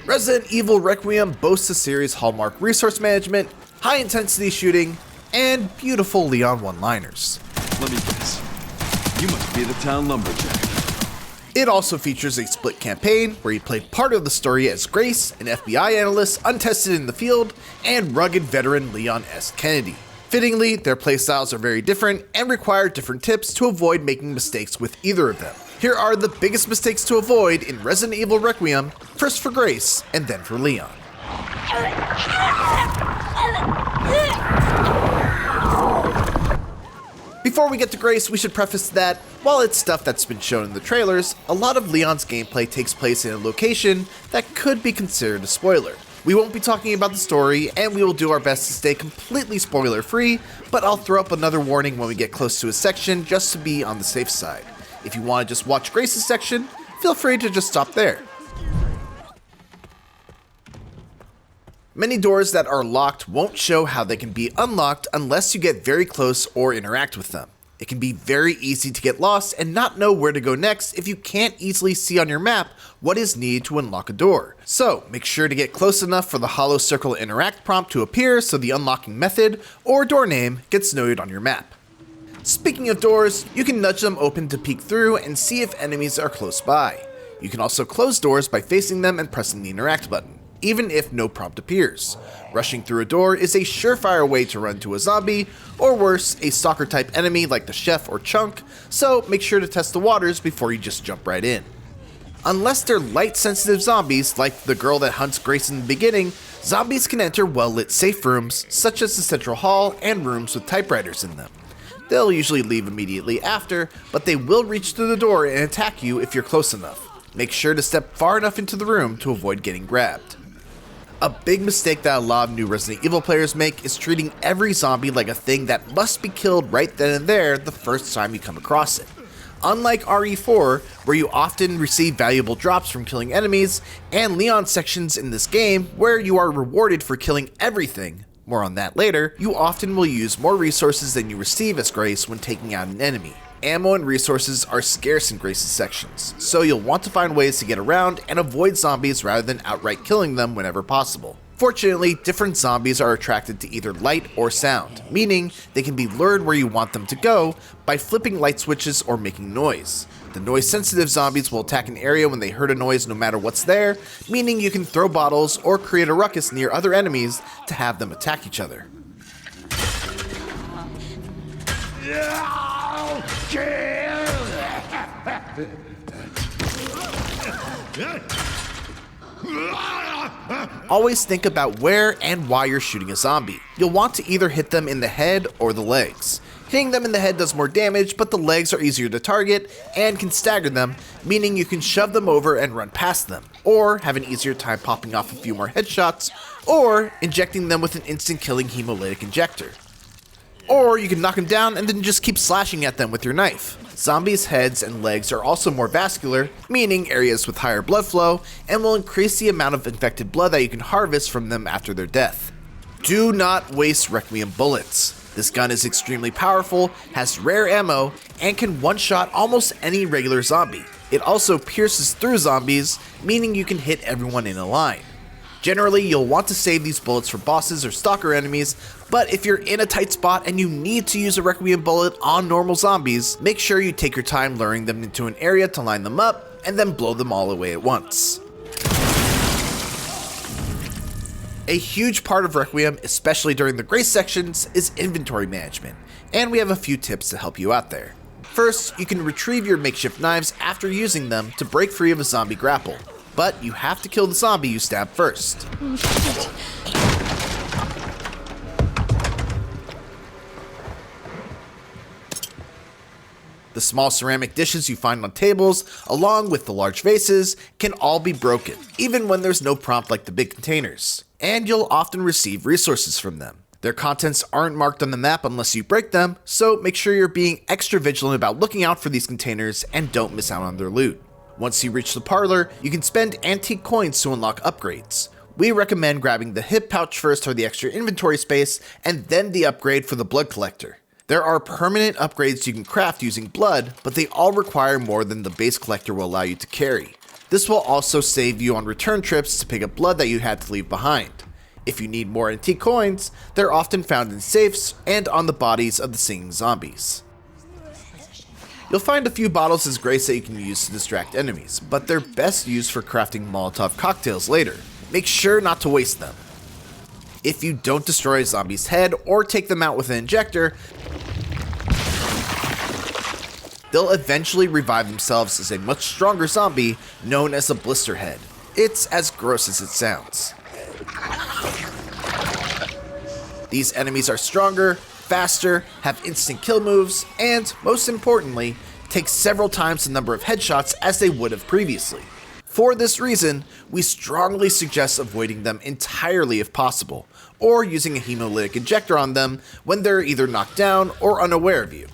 Resident Evil Requiem boasts a series hallmark resource management, high-intensity shooting, and beautiful Leon one-liners. Let me guess. You must be the town lumberjack. It also features a split campaign where you play part of the story as Grace, an FBI analyst untested in the field, and rugged veteran Leon S. Kennedy. Fittingly, their playstyles are very different and require different tips to avoid making mistakes with either of them. Here are the biggest mistakes to avoid in Resident Evil Requiem, first for Grace, and then for Leon. Before we get to Grace, we should preface that, while it's stuff that's been shown in the trailers, a lot of Leon's gameplay takes place in a location that could be considered a spoiler. We won't be talking about the story, and we will do our best to stay completely spoiler-free, but I'll throw up another warning when we get close to a section just to be on the safe side. If you want to just watch Grace's section, feel free to just stop there. Many doors that are locked won't show how they can be unlocked unless you get very close or interact with them. It can be very easy to get lost and not know where to go next if you can't easily see on your map what is needed to unlock a door. So make sure to get close enough for the hollow circle interact prompt to appear so the unlocking method or door name gets noted on your map. Speaking of doors, you can nudge them open to peek through and see if enemies are close by. You can also close doors by facing them and pressing the interact button, even if no prompt appears. Rushing through a door is a surefire way to run to a zombie, or worse, a stalker type enemy like the chef or chunk, so make sure to test the waters before you just jump right in. Unless they're light sensitive zombies like the girl that hunts Grace in the beginning, zombies can enter well lit safe rooms such as the central hall and rooms with typewriters in them. They'll usually leave immediately after, but they will reach through the door and attack you if you're close enough. Make sure to step far enough into the room to avoid getting grabbed. A big mistake that a lot of new Resident Evil players make is treating every zombie like a thing that must be killed right then and there the first time you come across it. Unlike RE4, where you often receive valuable drops from killing enemies, and Leon sections in this game where you are rewarded for killing everything, more on that later, you often will use more resources than you receive as Grace when taking out an enemy. Ammo and resources are scarce in Grace's sections, so you'll want to find ways to get around and avoid zombies rather than outright killing them whenever possible. Fortunately, different zombies are attracted to either light or sound, meaning they can be lured where you want them to go by flipping light switches or making noise. The noise-sensitive zombies will attack an area when they heard a noise no matter what's there, meaning you can throw bottles or create a ruckus near other enemies to have them attack each other. Always think about where and why you're shooting a zombie. You'll want to either hit them in the head or the legs. Hitting them in the head does more damage, but the legs are easier to target and can stagger them, meaning you can shove them over and run past them, or have an easier time popping off a few more headshots, or injecting them with an instant killing hemolytic injector. Or you can knock them down and then just keep slashing at them with your knife. Zombies' heads and legs are also more vascular, meaning areas with higher blood flow, and will increase the amount of infected blood that you can harvest from them after their death. Do not waste Requiem bullets. This gun is extremely powerful, has rare ammo, and can one-shot almost any regular zombie. It also pierces through zombies, meaning you can hit everyone in a line. Generally, you'll want to save these bullets for bosses or stalker enemies, but if you're in a tight spot and you need to use a Requiem bullet on normal zombies, make sure you take your time luring them into an area to line them up, and then blow them all away at once. A huge part of Requiem, especially during the Grace sections, is inventory management, and we have a few tips to help you out there. First, you can retrieve your makeshift knives after using them to break free of a zombie grapple, but you have to kill the zombie you stab first. The small ceramic dishes you find on tables, along with the large vases, can all be broken, even when there's no prompt like the big containers. And you'll often receive resources from them. Their contents aren't marked on the map unless you break them, so make sure you're being extra vigilant about looking out for these containers and don't miss out on their loot. Once you reach the parlor, you can spend antique coins to unlock upgrades. We recommend grabbing the hip pouch first for the extra inventory space, and then the upgrade for the blood collector. There are permanent upgrades you can craft using blood, but they all require more than the base collector will allow you to carry. This will also save you on return trips to pick up blood that you had to leave behind. If you need more antique coins, they're often found in safes and on the bodies of the singing zombies. You'll find a few bottles as grace that you can use to distract enemies, but they're best used for crafting Molotov cocktails later. Make sure not to waste them. If you don't destroy a zombie's head or take them out with an injector, they'll eventually revive themselves as a much stronger zombie known as a blister head. It's as gross as it sounds. These enemies are stronger, faster, have instant kill moves, and, most importantly, take several times the number of headshots as they would have previously. For this reason, we strongly suggest avoiding them entirely if possible, or using a hemolytic injector on them when they're either knocked down or unaware of you.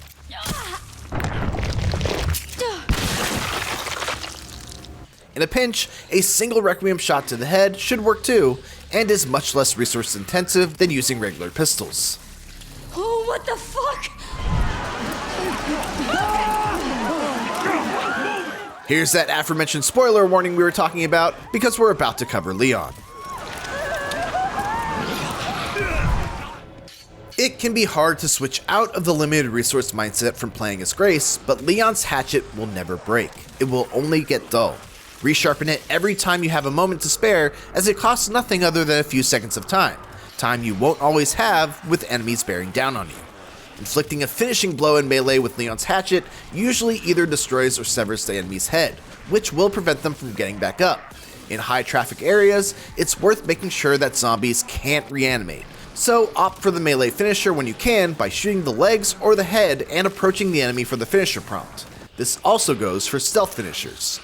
In a pinch, a single Requiem shot to the head should work too, and is much less resource intensive than using regular pistols. Oh, what the fuck? Here's that aforementioned spoiler warning we were talking about, because we're about to cover Leon. It can be hard to switch out of the limited resource mindset from playing as Grace, but Leon's hatchet will never break. It will only get dull. Resharpen it every time you have a moment to spare, as it costs nothing other than a few seconds of time you won't always have with enemies bearing down on you. Inflicting a finishing blow in melee with Leon's hatchet usually either destroys or severs the enemy's head, which will prevent them from getting back up. In high traffic areas, it's worth making sure that zombies can't reanimate, so opt for the melee finisher when you can by shooting the legs or the head and approaching the enemy for the finisher prompt. This also goes for stealth finishers.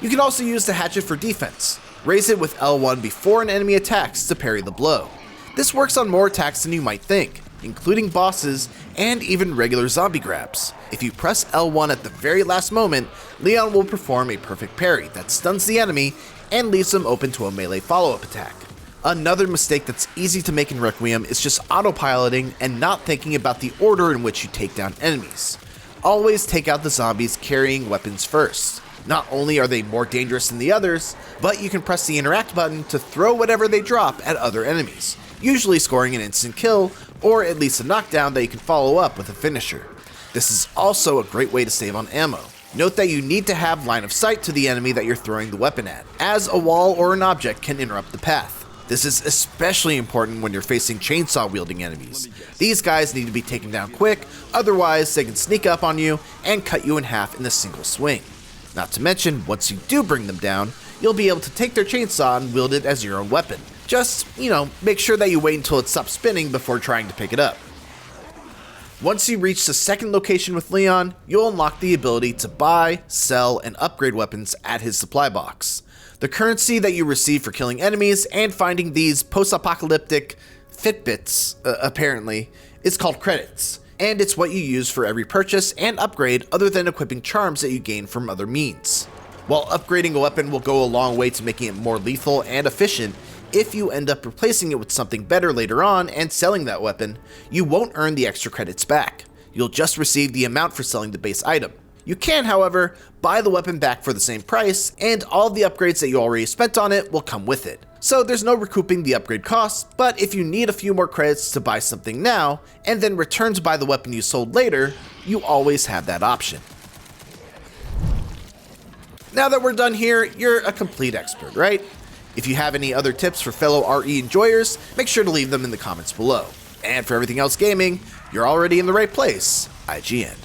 You can also use the hatchet for defense. Raise it with L1 before an enemy attacks to parry the blow. This works on more attacks than you might think, including bosses and even regular zombie grabs. If you press L1 at the very last moment, Leon will perform a perfect parry that stuns the enemy and leaves them open to a melee follow-up attack. Another mistake that's easy to make in Requiem is just autopiloting and not thinking about the order in which you take down enemies. Always take out the zombies carrying weapons first. Not only are they more dangerous than the others, but you can press the interact button to throw whatever they drop at other enemies, usually scoring an instant kill, or at least a knockdown that you can follow up with a finisher. This is also a great way to save on ammo. Note that you need to have line of sight to the enemy that you're throwing the weapon at, as a wall or an object can interrupt the path. This is especially important when you're facing chainsaw-wielding enemies. These guys need to be taken down quick, otherwise they can sneak up on you and cut you in half in a single swing. Not to mention, once you do bring them down, you'll be able to take their chainsaw and wield it as your own weapon. Just, make sure that you wait until it stops spinning before trying to pick it up. Once you reach the second location with Leon, you'll unlock the ability to buy, sell, and upgrade weapons at his supply box. The currency that you receive for killing enemies and finding these post-apocalyptic Fitbits, apparently, is called credits. And it's what you use for every purchase and upgrade other than equipping charms that you gain from other means. While upgrading a weapon will go a long way to making it more lethal and efficient, if you end up replacing it with something better later on and selling that weapon, you won't earn the extra credits back. You'll just receive the amount for selling the base item. You can, however, buy the weapon back for the same price, and all the upgrades that you already spent on it will come with it. So there's no recouping the upgrade costs, but if you need a few more credits to buy something now, and then return to buy the weapon you sold later, you always have that option. Now that we're done here, you're a complete expert, right? If you have any other tips for fellow RE enjoyers, make sure to leave them in the comments below. And for everything else gaming, you're already in the right place, IGN.